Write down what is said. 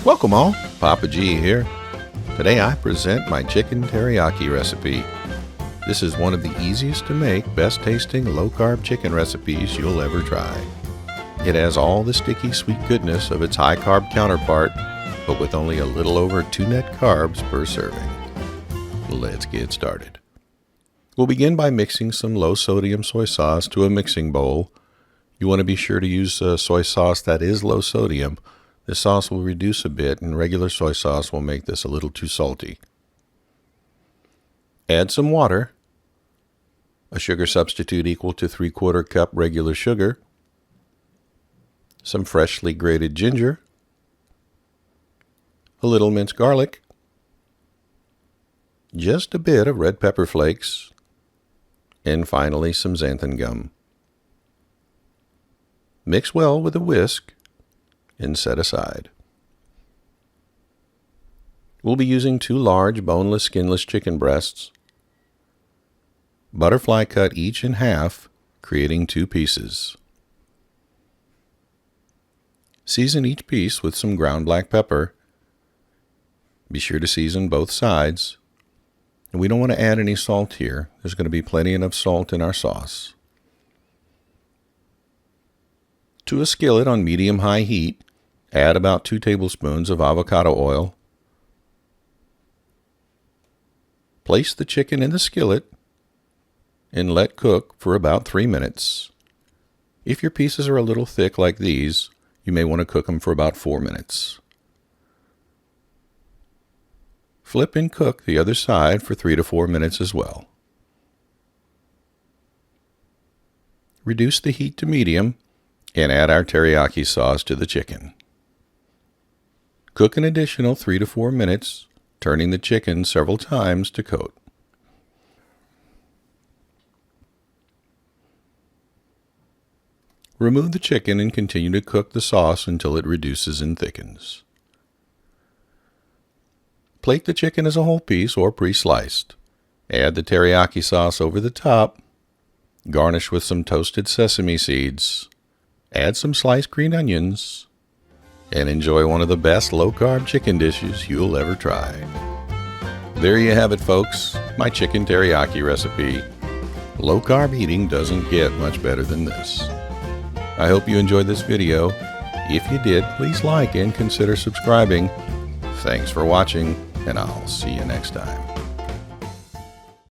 Welcome all, Papa G here. Today I present my chicken teriyaki recipe. This is one of the easiest to make, best tasting low-carb chicken recipes you'll ever try. It has all the sticky sweet goodness of its high-carb counterpart, but with only a little over 2 net carbs per serving. Let's get started. We'll begin by mixing some low-sodium soy sauce to a mixing bowl. You want to be sure to use soy sauce that is low sodium. This sauce will reduce a bit, and regular soy sauce will make this a little too salty. Add some water, a sugar substitute equal to 3/4 cup regular sugar, some freshly grated ginger, a little minced garlic, just a bit of red pepper flakes, and finally some xanthan gum. Mix well with a whisk and set aside. We'll be using 2 large boneless, skinless chicken breasts. Butterfly cut each in half, creating 2 pieces. Season each piece with some ground black pepper. Be sure to season both sides. And we don't want to add any salt here. There's going to be plenty enough salt in our sauce. To a skillet on medium-high heat, add about 2 tablespoons of avocado oil. Place the chicken in the skillet and let cook for about 3 minutes. If your pieces are a little thick like these, you may want to cook them for about 4 minutes. Flip and cook the other side for 3 to 4 minutes as well. Reduce the heat to medium and add our teriyaki sauce to the chicken. Cook an additional 3 to 4 minutes, turning the chicken several times to coat. Remove the chicken and continue to cook the sauce until it reduces and thickens. Plate the chicken as a whole piece or pre-sliced. Add the teriyaki sauce over the top. Garnish with some toasted sesame seeds. Add some sliced green onions. And enjoy one of the best low-carb chicken dishes you'll ever try. There you have it, folks. My chicken teriyaki recipe. Low-carb eating doesn't get much better than this. I hope you enjoyed this video. If you did, please like and consider subscribing. Thanks for watching, and I'll see you next time.